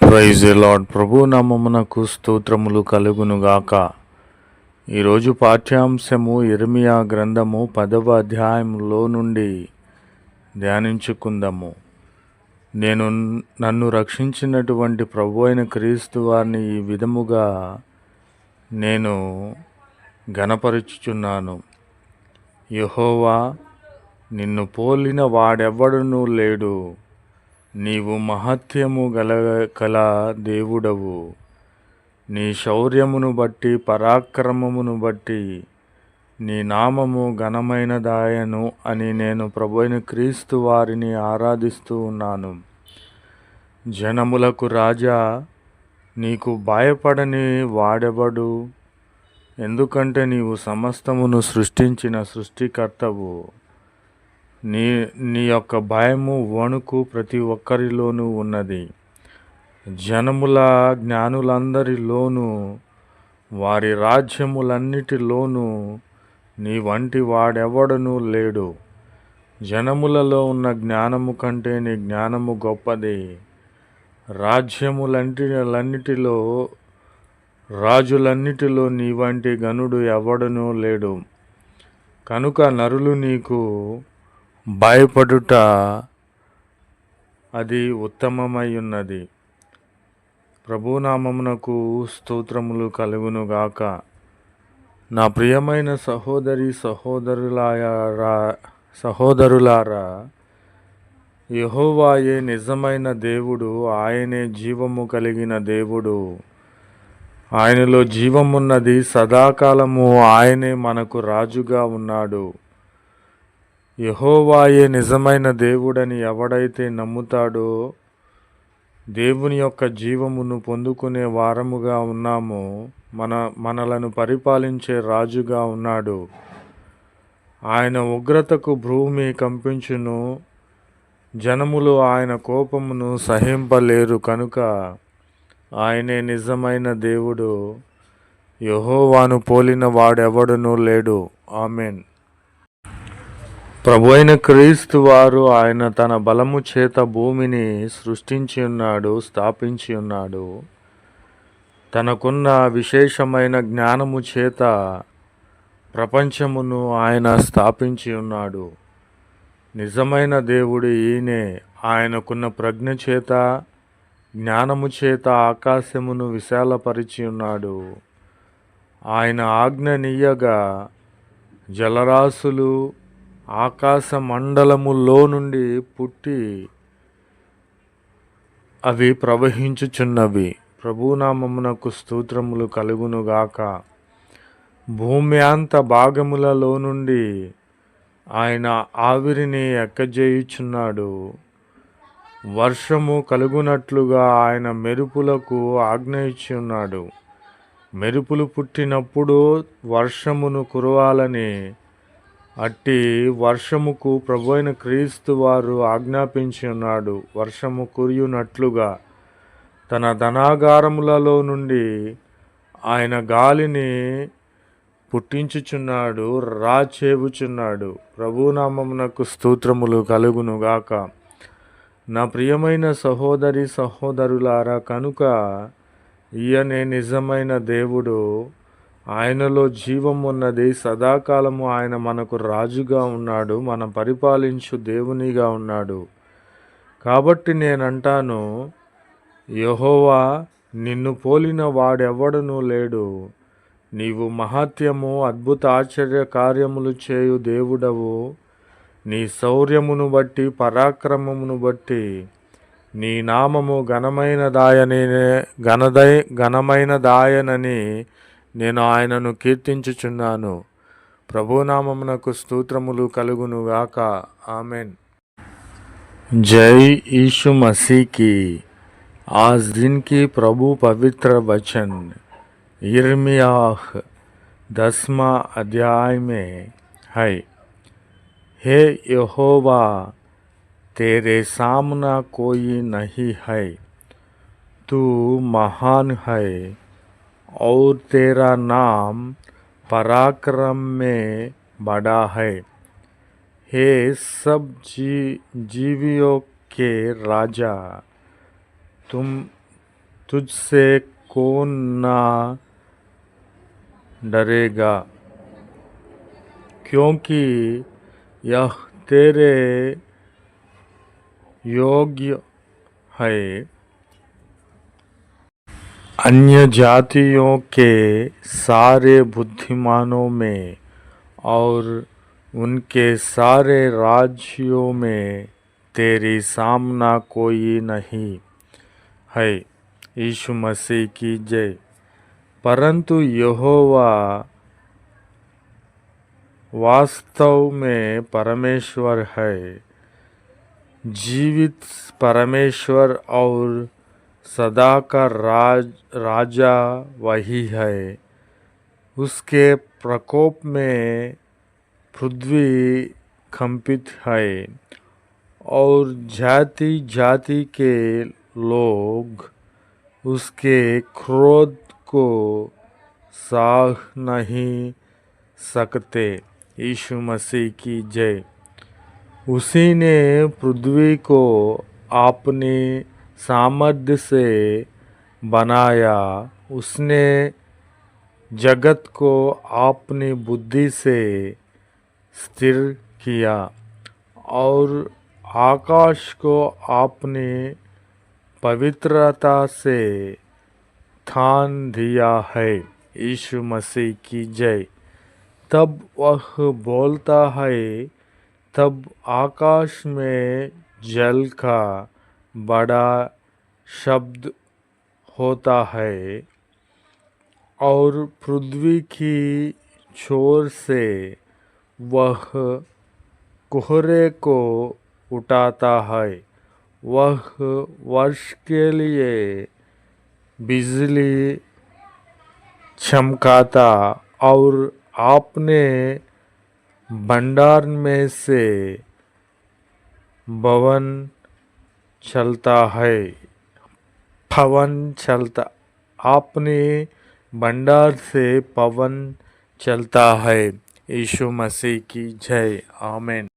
Praise the lord. ప్రభు నామమునకు స్తోత్రములు కలుగునుగాక. ఈరోజు పాఠ్యాంశము ఇర్మియా గ్రంథము 10వ అధ్యాయంలో నుండి ధ్యానించుకుందాము. నన్ను రక్షించినటువంటి ప్రభు అయిన క్రీస్తు వారిని ఈ విధముగా నేను ఘనపరుచుచున్నాను. యెహోవా, నిన్ను పోలిన వాడెవ్వడునూ లేడు. నీవు మహత్యము గల దేవుడవు. నీ శౌర్యమును బట్టి, పరాక్రమమును బట్టి నీ నామము ఘనమైనదాయను అని నేను ప్రభువైన క్రీస్తు వారిని ఆరాధిస్తూ ఉన్నాను. జనములకు రాజా, నీకు భయపడని వాడెవడు? ఎందుకంటే నీవు సమస్తమును సృష్టించిన సృష్టికర్తవు. నీ యొక్క భయము, వణుకు ప్రతి ఒక్కరిలోనూ ఉన్నది. జనముల జ్ఞానులందరిలోనూ, వారి రాజ్యములన్నిటిలోనూ నీ వంటి వాడెవడనూ లేడు. జనములలో ఉన్న జ్ఞానము కంటే నీ జ్ఞానము గొప్పది. రాజులన్నిటిలో నీ వంటి గనుడు ఎవడనూ లేడు. కనుక నరులు నీకు భయపడుట అది ఉత్తమమై ఉన్నది. ప్రభునామమునకు స్తోత్రములు కలుగునుగాక. నా ప్రియమైన సహోదరులారా, యెహోవాయే నిజమైన దేవుడు. ఆయనే జీవము కలిగిన దేవుడు. ఆయనలో జీవమున్నది. సదాకాలము ఆయనే మనకు రాజుగా ఉన్నాడు. యెహోవాయే నిజమైన దేవుడని ఎవడైతే నమ్ముతాడో, దేవుని యొక్క జీవమును పొందుకునే వారముగా ఉన్నామో, మనలను పరిపాలించే రాజుగా ఉన్నాడు. ఆయన ఉగ్రతకు భూమి కంపించును. జనములు ఆయన కోపమును సహింపలేరు. కనుక ఆయనే నిజమైన దేవుడు. యెహోవాను పోలిన వాడెవడునూ లేడు. ఆమేన్. ప్రభు అయిన క్రీస్తు వారు ఆయన తన బలము చేత భూమిని సృష్టించి ఉన్నాడు, స్థాపించి ఉన్నాడు. తనకున్న విశేషమైన జ్ఞానము చేత ప్రపంచమును ఆయన స్థాపించి ఉన్నాడు. నిజమైన దేవుడు ఈయనే. ఆయనకున్న ప్రజ్ఞ చేత, జ్ఞానము చేత ఆకాశమును విశాలపరిచి ఉన్నాడు. ఆయన ఆజ్ఞనీయగా జలరాశులు ఆకాశ మండలములో నుండి పుట్టి అవి ప్రవహించుచున్నవి. ప్రభునామమునకు స్తోత్రములు కలుగునుగాక. భూమి అంత భాగములలో నుండి ఆయన ఆవిరిని ఎక్కజేయుచున్నాడు. వర్షము కలుగునట్లుగా ఆయన మెరుపులకు ఆజ్ఞ ఇచ్చి ఉన్నాడు. మెరుపులు పుట్టినప్పుడు వర్షమును కురవాలని అట్టి వర్షముకు ప్రభువైన క్రీస్తు వారు ఆజ్ఞాపించి ఉన్నాడు. వర్షము కురియునట్లుగా తన ధనాగారములలో నుండి ఆయన గాలిని పుట్టించుచున్నాడు, రాచేవుచున్నాడు. ప్రభునామమునకు స్తోత్రములు కలుగునుగాక. నా ప్రియమైన సహోదరులారా, కనుక ఈయనే నిజమైన దేవుడు. ఆయనలో జీవం ఉన్నది. సదాకాలము ఆయన మనకు రాజుగా ఉన్నాడు, మనం పరిపాలించు దేవునిగా ఉన్నాడు. కాబట్టి నేనంటాను, యెహోవా, నిన్ను పోలిన వాడెవ్వడునూ లేడు. నీవు మహత్యము, అద్భుత ఆశ్చర్య కార్యములు చేయు దేవుడవు. నీ శౌర్యమును బట్టి, పరాక్రమమును బట్టి నీ నామము ఘనమైనదాయనని నేను ఆయనను కీర్తించుచున్నాను. ప్రభునామమునకు స్తోత్రములు కలుగునుగాక. ఆమెన్. జై यीशु मसीह की। आज दिन की प्रभु पवित्र वचन यिर्मयाह 10वां अध्याय में है। हे यहोवा, तेरे सामना कोई नहीं है। तू महान है और तेरा नाम पराक्रम में बड़ा है। हे सब जीवियों के राजा, तुझसे कौन ना डरेगा, क्योंकि यह तेरे योग्य है। अन्य जातियों के सारे बुद्धिमानों में और उनके सारे राज्यों में तेरी सामना कोई नहीं है। यीशु मसीह की जय। परंतु यहोवा वास्तव में परमेश्वर है, जीवित परमेश्वर और सदा का राजा वही है। उसके प्रकोप में पृथ्वी कंपित है और जाति जाति के लोग उसके क्रोध को सह नहीं सकते। यीशु मसीह की जय। उसी ने पृथ्वी को अपने सामर्थ्य से बनाया। उसने जगत को अपनी बुद्धि से स्थिर किया और आकाश को अपनी पवित्रता से थान दिया है। यीशु मसीह की जय। तब वह बोलता है, तब आकाश में जल का बड़ा शब्द होता है और पृथ्वी की छोर से वह कोहरे को उठाता है। वह वर्ष के लिए बिजली चमकाता और अपने भंडार में से पवन चलता है। अपने भंडार से पवन चलता है। यीशु मसीह की जय। आमीन।